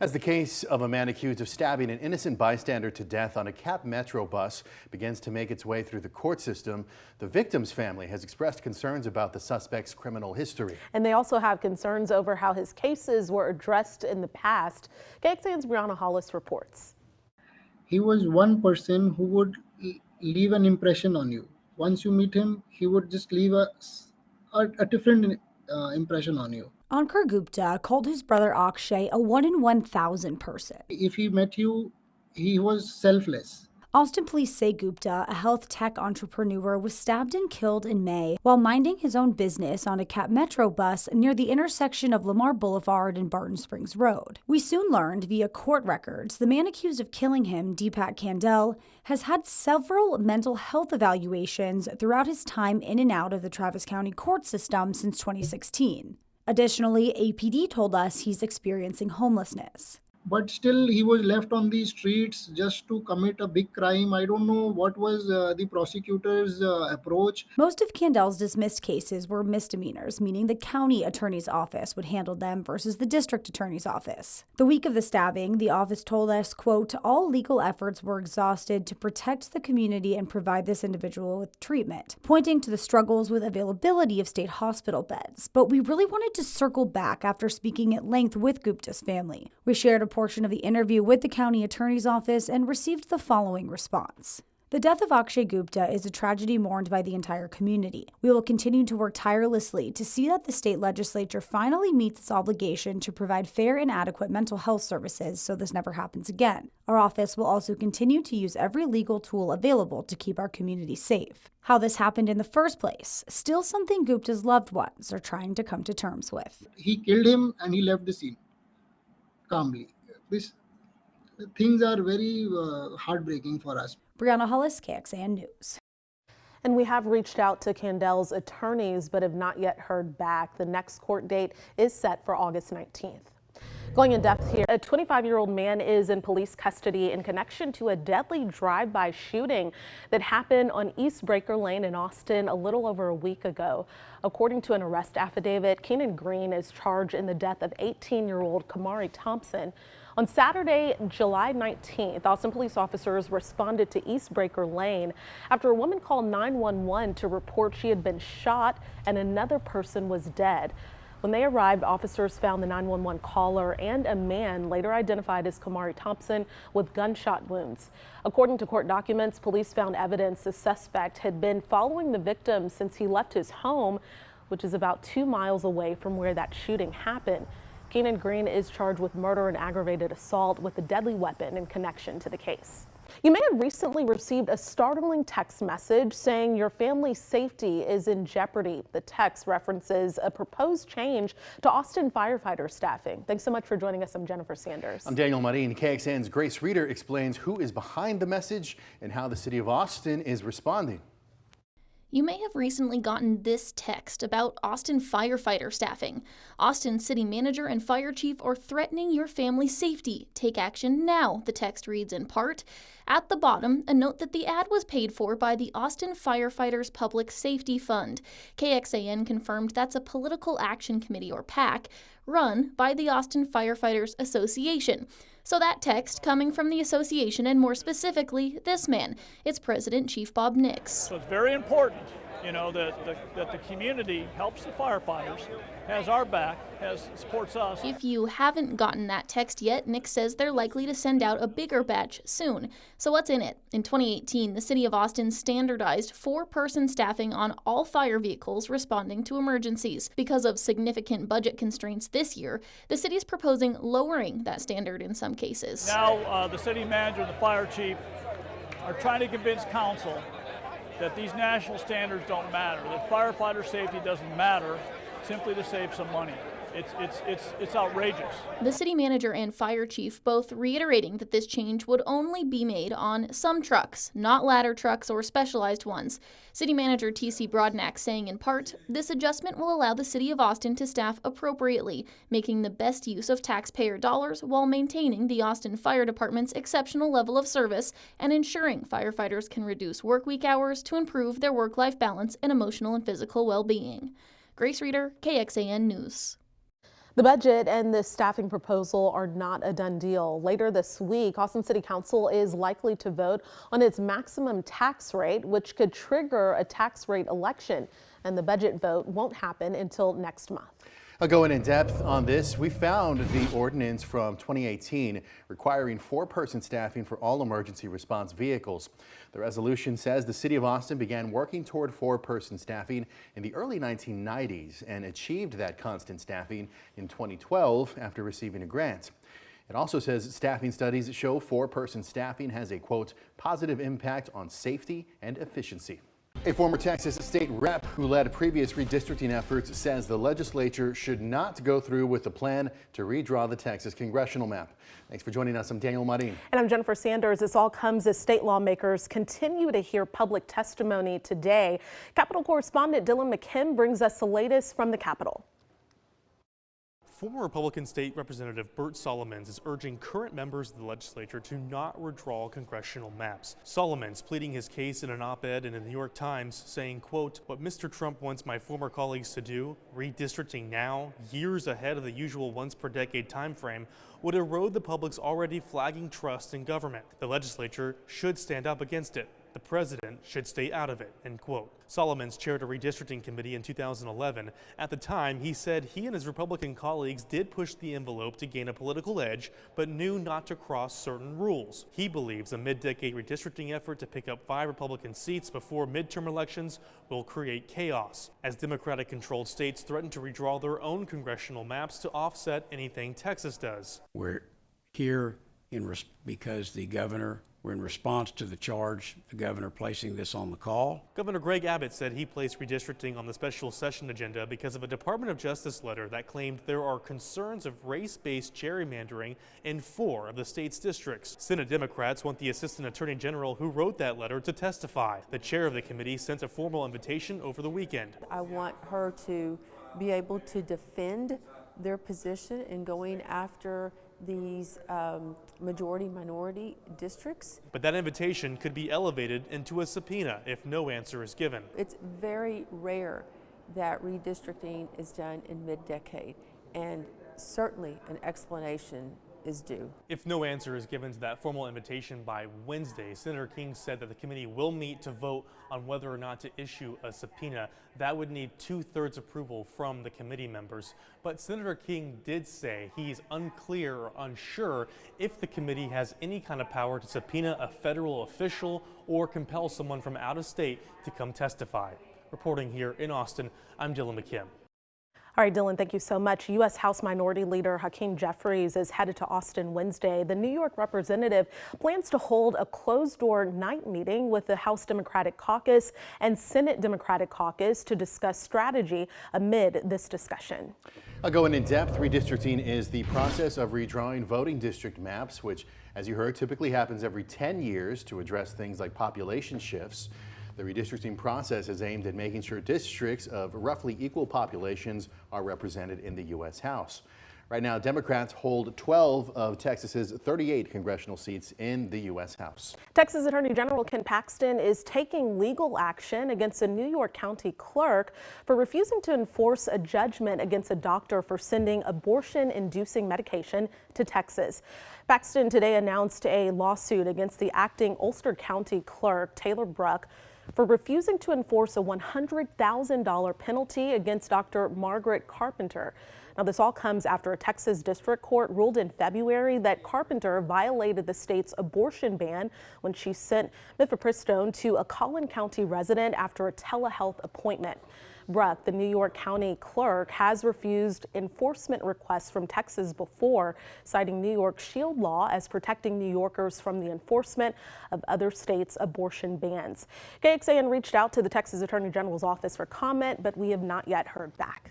As the case of a man accused of stabbing an innocent bystander to death on a Cap Metro bus begins to make its way through the court system, the victim's family has expressed concerns about the suspect's criminal history. And they also have concerns over how his cases were addressed in the past. KXAN's Brianna Hollis reports. He was one person who would leave an impression on you. Once you meet him, he would just leave a different impression on you. Ankur Gupta called his brother Akshay a 1 in 1,000 person. If he met you, he was selfless. Austin police say Gupta, a health tech entrepreneur, was stabbed and killed in May while minding his own business on a Cap Metro bus near the intersection of Lamar Boulevard and Barton Springs Road. We soon learned via court records the man accused of killing him, Deepak Kandel, has had several mental health evaluations throughout his time in and out of the Travis County court system since 2016. Additionally, APD told us he's experiencing homelessness. But still, he was left on the streets just to commit a big crime. I don't know what was the prosecutor's approach. Most of Kandel's dismissed cases were misdemeanors, meaning the county attorney's office would handle them versus the district attorney's office. The week of the stabbing, the office told us, quote, all legal efforts were exhausted to protect the community and provide this individual with treatment, pointing to the struggles with availability of state hospital beds. But we really wanted to circle back after speaking at length with Gupta's family. We shared a portion of the interview with the county attorney's office and received the following response. The death of Akshay Gupta is a tragedy mourned by the entire community. We will continue to work tirelessly to see that the state legislature finally meets its obligation to provide fair and adequate mental health services so this never happens again. Our office will also continue to use every legal tool available to keep our community safe. How this happened in the first place, still something Gupta's loved ones are trying to come to terms with. He killed him and he left the scene calmly. Things are very heartbreaking for us. Brianna Hollis, KXAN News. And we have reached out to Kandel's attorneys but have not yet heard back. The next court date is set for August 19th. Going in depth here, a 25-year-old man is in police custody in connection to a deadly drive-by shooting that happened on East Breaker Lane in Austin a little over a week ago. According to an arrest affidavit, Keenan Green is charged in the death of 18-year-old Kamari Thompson. On Saturday, July 19th, Austin police officers responded to East Breaker Lane after a woman called 911 to report she had been shot and another person was dead. When they arrived, officers found the 911 caller and a man later identified as Kamari Thompson with gunshot wounds. According to court documents, police found evidence the suspect had been following the victim since he left his home, which is about 2 miles away from where that shooting happened. Keenan Green is charged with murder and aggravated assault with a deadly weapon in connection to the case. You may have recently received a startling text message saying your family's safety is in jeopardy. The text references a proposed change to Austin firefighter staffing. Thanks so much for joining us. I'm Jennifer Sanders. I'm Daniel Marin. KXAN's Grace Reader explains who is behind the message and how the city of Austin is responding. You may have recently gotten this text about Austin firefighter staffing. Austin city manager and fire chief are threatening your family's safety. Take action now, the text reads in part. At the bottom, a note that the ad was paid for by the Austin Firefighters Public Safety Fund. KXAN confirmed that's a political action committee, or PAC, run by the Austin Firefighters Association. So that text coming from the association, and more specifically, this man, its president, Chief Bob Nix. So it's very important, that the community helps the firefighters, has our back, supports us. If you haven't gotten that text yet, Nix says they're likely to send out a bigger batch soon. So what's in it? In 2018, the city of Austin standardized 4-person staffing on all fire vehicles responding to emergencies. Because of significant budget constraints this year, the city is proposing lowering that standard in some cases. Now the city manager and the fire chief are trying to convince council that these national standards don't matter, that firefighter safety doesn't matter simply to save some money. It's outrageous. The city manager and fire chief both reiterating that this change would only be made on some trucks, not ladder trucks or specialized ones. City manager T.C. Broadnax saying in part, this adjustment will allow the city of Austin to staff appropriately, making the best use of taxpayer dollars while maintaining the Austin Fire Department's exceptional level of service and ensuring firefighters can reduce workweek hours to improve their work-life balance and emotional and physical well-being. Grace Reader, KXAN News. The budget and this staffing proposal are not a done deal. Later this week, Austin City Council is likely to vote on its maximum tax rate, which could trigger a tax rate election. And the budget vote won't happen until next month. Going in depth on this, we found the ordinance from 2018 requiring 4-person staffing for all emergency response vehicles. The resolution says the city of Austin began working toward 4-person staffing in the early 1990s and achieved that constant staffing in 2012 after receiving a grant. It also says staffing studies show 4-person staffing has a, quote, positive impact on safety and efficiency. A former Texas state rep who led previous redistricting efforts says the legislature should not go through with the plan to redraw the Texas congressional map. Thanks for joining us. I'm Daniel Marin. And I'm Jennifer Sanders. This all comes as state lawmakers continue to hear public testimony today. Capitol correspondent Dylan McKim brings us the latest from the Capitol. Former Republican State Representative Bert Solomons is urging current members of the legislature to not redraw congressional maps. Solomons pleading his case in an op-ed in the New York Times, saying, quote, what Mr. Trump wants my former colleagues to do, redistricting now, years ahead of the usual once-per-decade time frame, would erode the public's already flagging trust in government. The legislature should stand up against it. The president should stay out of it, end quote. Solomons chaired a redistricting committee in 2011. At the time, he said he and his Republican colleagues did push the envelope to gain a political edge, but knew not to cross certain rules. He believes a mid-decade redistricting effort to pick up 5 Republican seats before midterm elections will create chaos, as Democratic-controlled states threaten to redraw their own congressional maps to offset anything Texas does. We're here because we're in response to the charge, the governor placing this on the call. Governor Greg Abbott said he placed redistricting on the special session agenda because of a Department of Justice letter that claimed there are concerns of race-based gerrymandering in 4 of the state's districts. Senate Democrats want the Assistant Attorney General who wrote that letter to testify. The chair of the committee sent a formal invitation over the weekend. I want her to be able to defend their position in going after these majority-minority districts. But that invitation could be elevated into a subpoena if no answer is given. It's very rare that redistricting is done in mid-decade, and certainly an explanation is due. If no answer is given to that formal invitation by Wednesday, Senator King said that the committee will meet to vote on whether or not to issue a subpoena. That would need 2/3 approval from the committee members. But Senator King did say he's unclear or unsure if the committee has any kind of power to subpoena a federal official or compel someone from out of state to come testify. Reporting here in Austin, I'm Dylan McKim. All right, Dylan, thank you so much. U.S. House Minority Leader Hakeem Jeffries is headed to Austin Wednesday. The New York representative plans to hold a closed-door night meeting with the House Democratic Caucus and Senate Democratic Caucus to discuss strategy amid this discussion. Going in depth, redistricting is the process of redrawing voting district maps, which, as you heard, typically happens every 10 years to address things like population shifts. The redistricting process is aimed at making sure districts of roughly equal populations are represented in the U.S. House. Right now, Democrats hold 12 of Texas's 38 congressional seats in the U.S. House. Texas Attorney General Ken Paxton is taking legal action against a New York County clerk for refusing to enforce a judgment against a doctor for sending abortion-inducing medication to Texas. Paxton today announced a lawsuit against the acting Ulster County clerk, Taylor Bruck, for refusing to enforce a $100,000 penalty against Dr. Margaret Carpenter. Now, this all comes after a Texas district court ruled in February that Carpenter violated the state's abortion ban when she sent mifepristone to a Collin County resident after a telehealth appointment. Bruck, the New York County clerk, has refused enforcement requests from Texas before, citing New York's SHIELD law as protecting New Yorkers from the enforcement of other states' abortion bans. KXAN reached out to the Texas Attorney General's office for comment, but we have not yet heard back.